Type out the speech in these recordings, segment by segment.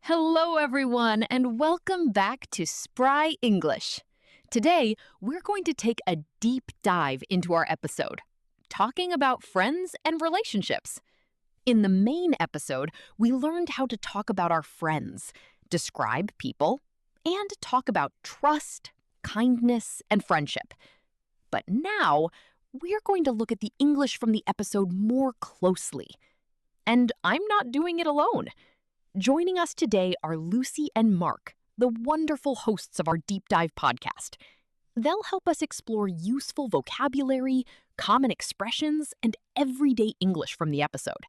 Hello, everyone, and welcome back to Spry English. Today, we're going to take a deep dive into our episode, talking about friends and relationships. In the main episode, we learned how to talk about our friends, describe people, and talk about trust, kindness, and friendship. But now, we're going to look at the English from the episode more closely. And I'm not doing it alone. Joining us today are Lucy and Mark, the wonderful hosts of our Deep Dive podcast. They'll help us explore useful vocabulary, common expressions, and everyday English from the episode.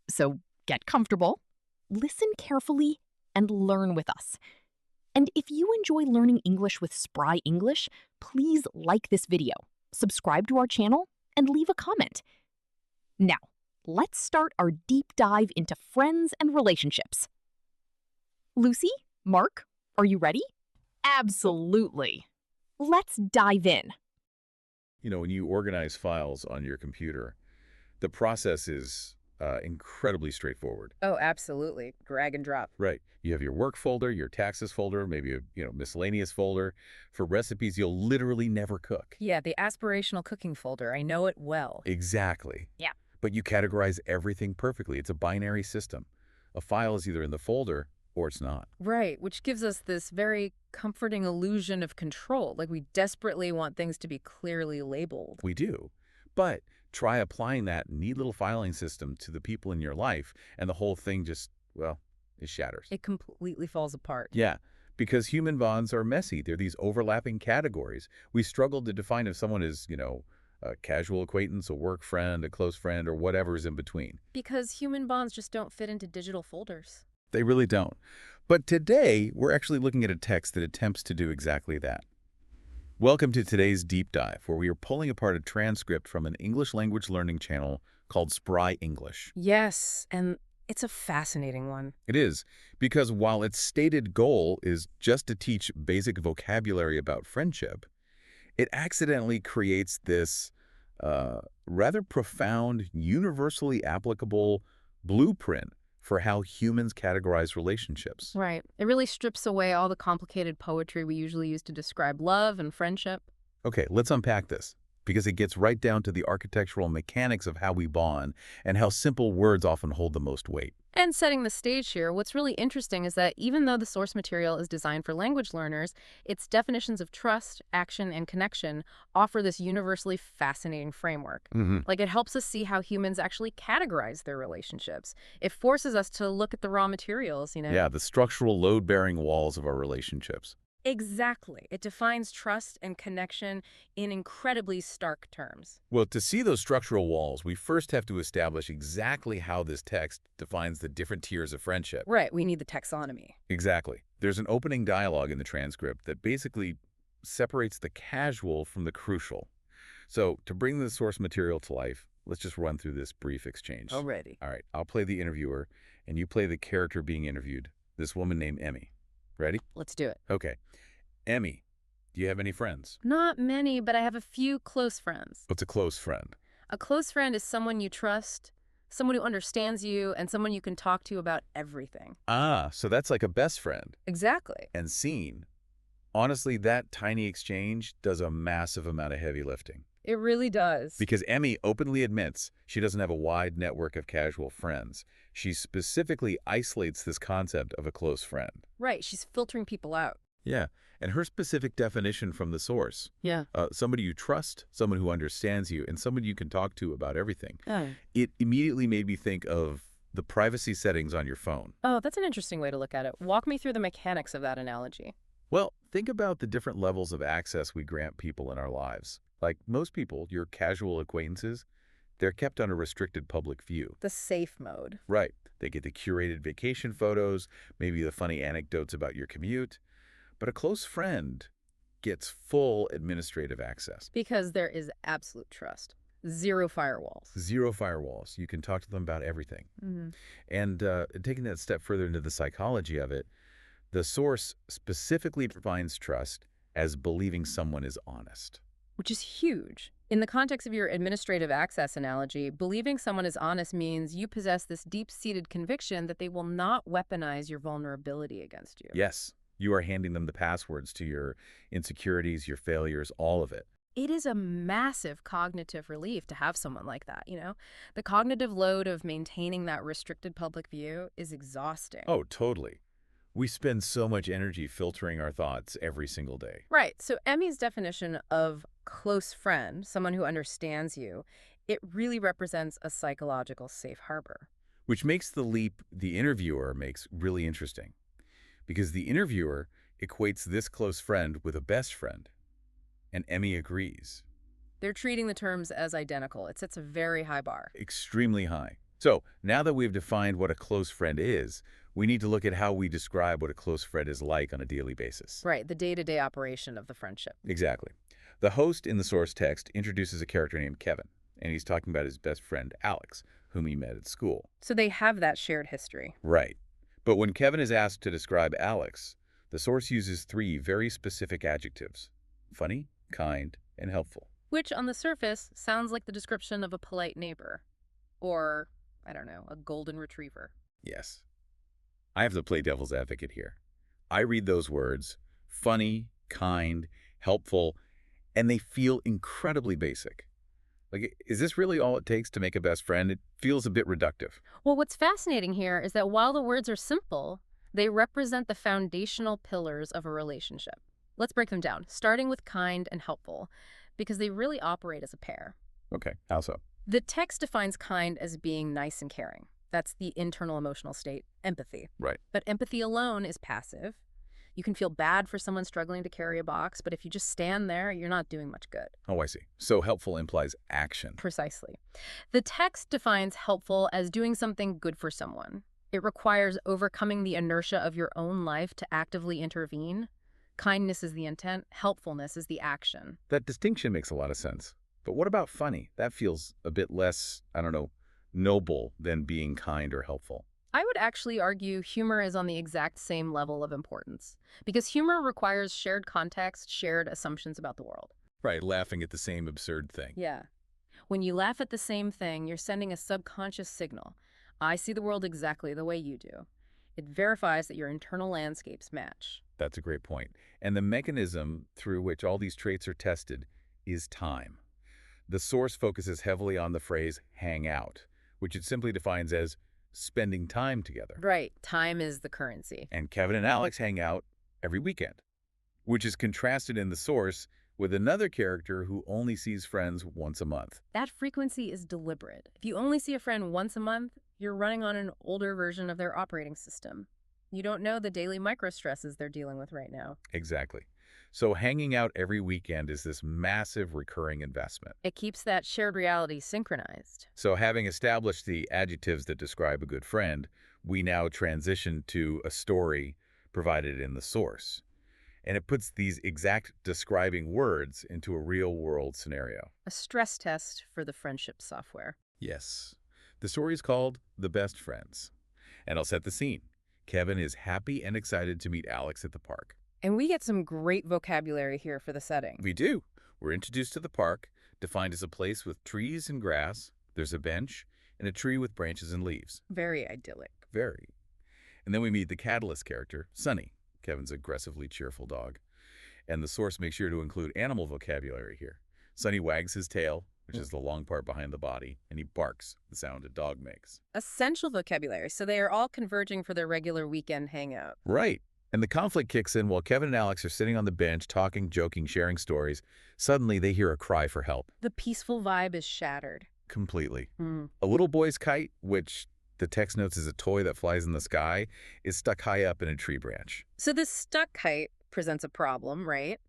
So get comfortable, listen carefully, and learn with us. And if you enjoy learning English with Spry English, please like this video, subscribe to our channel, and leave a comment. Now, let's start our deep dive into friends and relationships. Lucy, Mark, are you ready? Absolutely. Let's dive in. When you organize files on your computer, the process is incredibly straightforward. Oh, absolutely. Drag and drop. Right. You have your work folder, your taxes folder, maybe a miscellaneous folder. For recipes you'll literally never cook. Yeah, the aspirational cooking folder. I know it well. Exactly. Yeah. But you categorize everything perfectly. It's a binary system. A file is either in the folder or it's not. Right, which gives us this very comforting illusion of control. Like we desperately want things to be clearly labeled. We do. But try applying that neat little filing system to the people in your life, and the whole thing just, it shatters. It completely falls apart. Yeah, because human bonds are messy. They're these overlapping categories. We struggle to define if someone is, a casual acquaintance, a work friend, a close friend, or whatever's in between. Because human bonds just don't fit into digital folders. They really don't. But today, we're actually looking at a text that attempts to do exactly that. Welcome to today's deep dive, where we are pulling apart a transcript from an English language learning channel called Spry English. Yes, and it's a fascinating one. It is, because while its stated goal is just to teach basic vocabulary about friendship, it accidentally creates this rather profound, universally applicable blueprint for how humans categorize relationships. Right. It really strips away all the complicated poetry we usually use to describe love and friendship. Okay, let's unpack this, because it gets right down to the architectural mechanics of how we bond and how simple words often hold the most weight. And setting the stage here, what's really interesting is that even though the source material is designed for language learners, its definitions of trust, action, and connection offer this universally fascinating framework. Like it helps us see how humans actually categorize their relationships. It forces us to look at the raw materials, Yeah, the structural load-bearing walls of our relationships. Exactly. It defines trust and connection in incredibly stark terms. Well, to see those structural walls, we first have to establish exactly how this text defines the different tiers of friendship. Right. We need the taxonomy. Exactly. There's an opening dialogue in the transcript that basically separates the casual from the crucial. So, to bring the source material to life, let's just run through this brief exchange. Already. All right. I'll play the interviewer, and you play the character being interviewed, this woman named Emmy. Ready? Let's do it. Okay. Emmy, do you have any friends? Not many, but I have a few close friends. What's a close friend? A close friend is someone you trust, someone who understands you, and someone you can talk to about everything. Ah, so that's like a best friend. Exactly. And scene. Honestly, that tiny exchange does a massive amount of heavy lifting. It really does. Because Emmy openly admits she doesn't have a wide network of casual friends. She specifically isolates this concept of a close friend. Right. She's filtering people out. Yeah, and her specific definition from the source. Yeah. Somebody you trust, someone who understands you, and someone you can talk to about everything. Oh. It immediately made me think of the privacy settings on your phone. Oh, that's an interesting way to look at it. Walk me through the mechanics of that analogy. Well, think about the different levels of access we grant people in our lives. Like most people, your casual acquaintances, they're kept under restricted public view. The safe mode. Right. They get the curated vacation photos, maybe the funny anecdotes about your commute. But a close friend gets full administrative access. Because there is absolute trust. Zero firewalls. Zero firewalls. You can talk to them about everything. And taking that step further into the psychology of it, the source specifically defines trust as believing someone is honest. Which is huge. In the context of your administrative access analogy, believing someone is honest means you possess this deep-seated conviction that they will not weaponize your vulnerability against you. Yes, you are handing them the passwords to your insecurities, your failures, all of it. It is a massive cognitive relief to have someone like that, you know? The cognitive load of maintaining that restricted public view is exhausting. Oh, totally. We spend so much energy filtering our thoughts every single day. Right. So Emmy's definition of close friend, someone who understands you, it really represents a psychological safe harbor. Which makes the leap the interviewer makes really interesting. Because the interviewer equates this close friend with a best friend. And Emmy agrees. They're treating the terms as identical. It sets a very high bar. Extremely high. So, now that we've defined what a close friend is, we need to look at how we describe what a close friend is like on a daily basis. Right, the day-to-day operation of the friendship. Exactly. The host in the source text introduces a character named Kevin, and he's talking about his best friend, Alex, whom he met at school. So they have that shared history. Right. But when Kevin is asked to describe Alex, the source uses 3 very specific adjectives: funny, kind, and helpful. Which, on the surface, sounds like the description of a polite neighbor. Or, I don't know, a golden retriever. Yes. I have to play devil's advocate here. I read those words, funny, kind, helpful, and they feel incredibly basic. Like, is this really all it takes to make a best friend? It feels a bit reductive. Well, what's fascinating here is that while the words are simple, they represent the foundational pillars of a relationship. Let's break them down, starting with kind and helpful, because they really operate as a pair. Okay, how so? The text defines kind as being nice and caring. That's the internal emotional state, empathy. Right. But empathy alone is passive. You can feel bad for someone struggling to carry a box, but if you just stand there, you're not doing much good. Oh, I see. So helpful implies action. Precisely. The text defines helpful as doing something good for someone. It requires overcoming the inertia of your own life to actively intervene. Kindness is the intent, helpfulness is the action. That distinction makes a lot of sense. But what about funny? That feels a bit less, I don't know, noble than being kind or helpful. I would actually argue humor is on the exact same level of importance, because humor requires shared context, shared assumptions about the world. Right, laughing at the same absurd thing. Yeah. When you laugh at the same thing, you're sending a subconscious signal. I see the world exactly the way you do. It verifies that your internal landscapes match. That's a great point. And the mechanism through which all these traits are tested is time. The source focuses heavily on the phrase hang out, which it simply defines as spending time together. Right. Time is the currency. And Kevin and Alex hang out every weekend, which is contrasted in the source with another character who only sees friends once a month. That frequency is deliberate. If you only see a friend once a month, you're running on an older version of their operating system. You don't know the daily micro-stresses they're dealing with right now. Exactly. So hanging out every weekend is this massive recurring investment. It keeps that shared reality synchronized. So having established the adjectives that describe a good friend, we now transition to a story provided in the source. And it puts these exact describing words into a real-world scenario. A stress test for the friendship software. Yes. The story is called The Best Friends. And I'll set the scene. Kevin is happy and excited to meet Alex at the park. And we get some great vocabulary here for the setting. We do. We're introduced to the park, defined as a place with trees and grass. There's a bench and a tree with branches and leaves. Very idyllic. Very. And then we meet the catalyst character, Sunny, Kevin's aggressively cheerful dog. And the source makes sure to include animal vocabulary here. Sunny wags his tail, which is the long part behind the body, and he barks, the sound a dog makes. Essential vocabulary, so they are all converging for their regular weekend hangout. Right. And the conflict kicks in while Kevin and Alex are sitting on the bench, talking, joking, sharing stories. Suddenly, they hear a cry for help. The peaceful vibe is shattered. Completely. A little boy's kite, which the text notes is a toy that flies in the sky, is stuck high up in a tree branch. So this stuck kite presents a problem, right?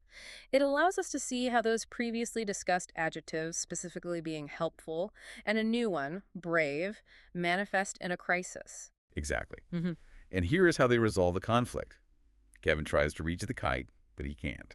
It allows us to see how those previously discussed adjectives, specifically being helpful, and a new one, brave, manifest in a crisis. Exactly. And here is how they resolve the conflict. Kevin tries to reach the kite, but he can't.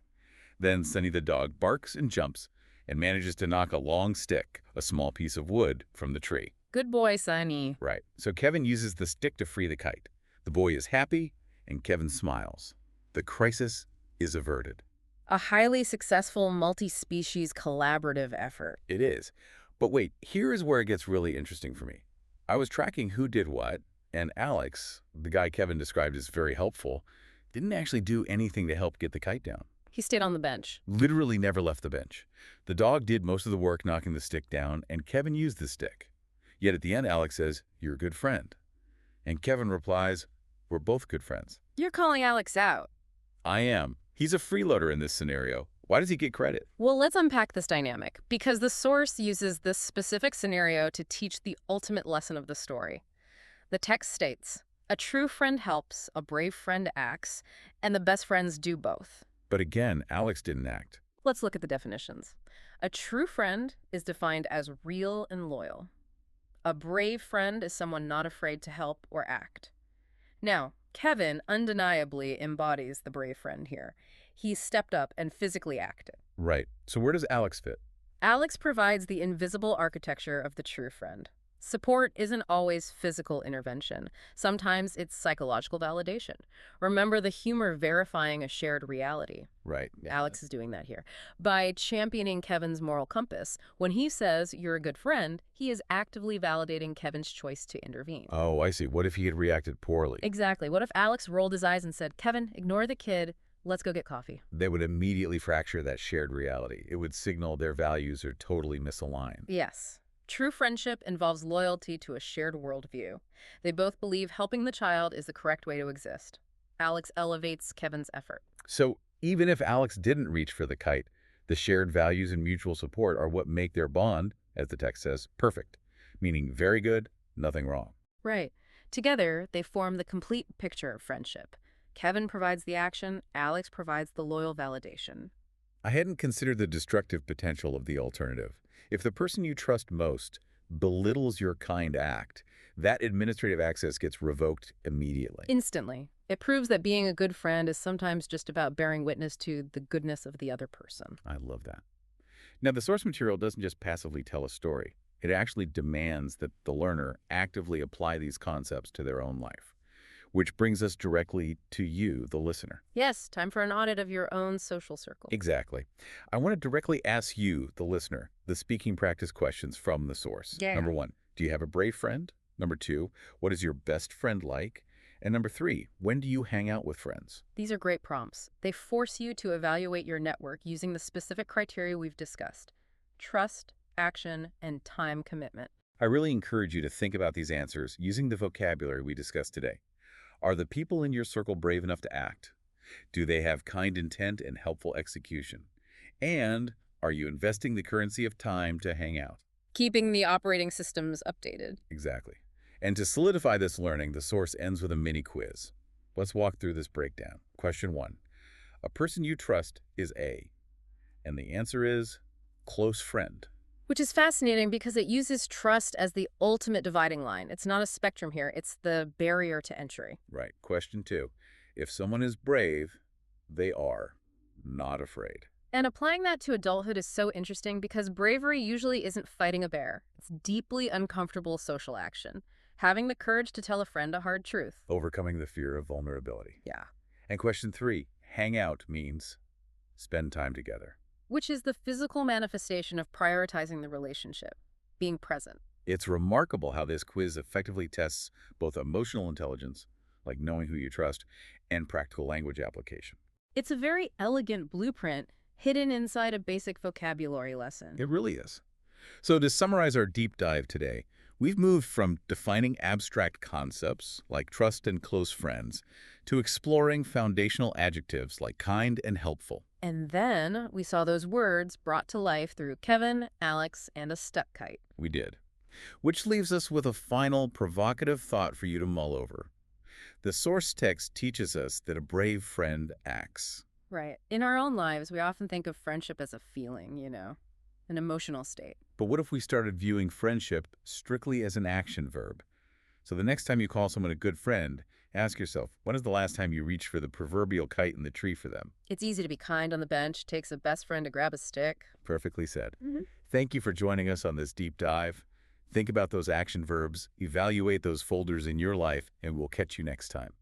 Then Sunny the dog barks and jumps and manages to knock a long stick, a small piece of wood, from the tree. Good boy, Sunny. Right. So Kevin uses the stick to free the kite. The boy is happy, and Kevin smiles. The crisis is averted. A highly successful multi-species collaborative effort. It is. But wait, here is where it gets really interesting for me. I was tracking who did what, and Alex, the guy Kevin described as very helpful, didn't actually do anything to help get the kite down. He stayed on the bench. Literally never left the bench. The dog did most of the work knocking the stick down, and Kevin used the stick. Yet at the end, Alex says, "You're a good friend." And Kevin replies, "We're both good friends." You're calling Alex out. I am. He's a freeloader in this scenario. Why does he get credit? Well, let's unpack this dynamic, because the source uses this specific scenario to teach the ultimate lesson of the story. The text states, "A true friend helps, a brave friend acts, and the best friends do both." But again, Alex didn't act. Let's look at the definitions. A true friend is defined as real and loyal. A brave friend is someone not afraid to help or act. Now, Kevin undeniably embodies the brave friend here. He stepped up and physically acted. Right. So where does Alex fit? Alex provides the invisible architecture of the true friend. Support isn't always physical intervention. Sometimes it's psychological validation. Remember the humor verifying a shared reality. Right. Yeah. Alex is doing that here. By championing Kevin's moral compass, when he says, "You're a good friend," he is actively validating Kevin's choice to intervene. Oh, I see. What if he had reacted poorly? Exactly. What if Alex rolled his eyes and said, "Kevin, ignore the kid. Let's go get coffee"? They would immediately fracture that shared reality. It would signal their values are totally misaligned. Yes. True friendship involves loyalty to a shared worldview. They both believe helping the child is the correct way to exist. Alex elevates Kevin's effort. So even if Alex didn't reach for the kite, the shared values and mutual support are what make their bond, as the text says, perfect, meaning very good, nothing wrong. Right. Together, they form the complete picture of friendship. Kevin provides the action, Alex provides the loyal validation. I hadn't considered the destructive potential of the alternative. If the person you trust most belittles your kind act, that administrative access gets revoked immediately. Instantly. It proves that being a good friend is sometimes just about bearing witness to the goodness of the other person. I love that. Now, the source material doesn't just passively tell a story. It actually demands that the learner actively apply these concepts to their own life, which brings us directly to you, the listener. Yes, time for an audit of your own social circle. Exactly. I want to directly ask you, the listener, the speaking practice questions from the source. Yeah. Number 1, do you have a brave friend? Number 2, what is your best friend like? And number 3, when do you hang out with friends? These are great prompts. They force you to evaluate your network using the specific criteria we've discussed: trust, action, and time commitment. I really encourage you to think about these answers using the vocabulary we discussed today. Are the people in your circle brave enough to act? Do they have kind intent and helpful execution? And are you investing the currency of time to hang out? Keeping the operating systems updated. Exactly. And to solidify this learning, the source ends with a mini quiz. Let's walk through this breakdown. Question 1. A person you trust is A. And the answer is close friend. Which is fascinating because it uses trust as the ultimate dividing line. It's not a spectrum here. It's the barrier to entry. Right. Question 2. If someone is brave, they are not afraid. And applying that to adulthood is so interesting because bravery usually isn't fighting a bear. It's deeply uncomfortable social action. Having the courage to tell a friend a hard truth. Overcoming the fear of vulnerability. Yeah. And question 3. Hang out means spend time together. Which is the physical manifestation of prioritizing the relationship, being present. It's remarkable how this quiz effectively tests both emotional intelligence, like knowing who you trust, and practical language application. It's a very elegant blueprint hidden inside a basic vocabulary lesson. It really is. So to summarize our deep dive today, we've moved from defining abstract concepts like trust and close friends to exploring foundational adjectives like kind and helpful. And then we saw those words brought to life through Kevin, Alex, and a stuck kite. We did. Which leaves us with a final provocative thought for you to mull over. The source text teaches us that a brave friend acts. Right. In our own lives, we often think of friendship as a feeling, an emotional state. But what if we started viewing friendship strictly as an action verb? So the next time you call someone a good friend, ask yourself, when is the last time you reached for the proverbial kite in the tree for them? It's easy to be kind on the bench. Takes a best friend to grab a stick. Perfectly said. Mm-hmm. Thank you for joining us on this deep dive. Think about those action verbs, evaluate those folders in your life, and we'll catch you next time.